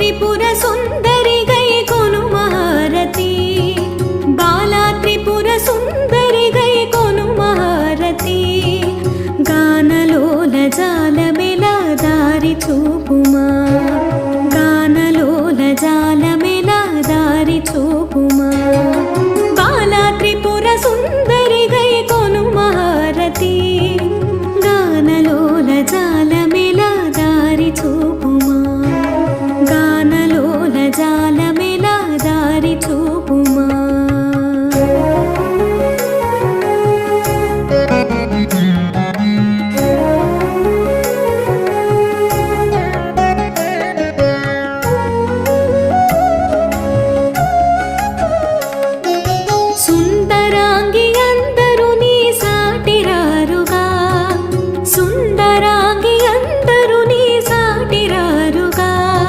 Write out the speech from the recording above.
త్రిపుర సుందరి గై కొను మహారతి బాలా త్రిపుర సుందరి గై కొను మహారతి గానలోల జాల మెల దారి చూ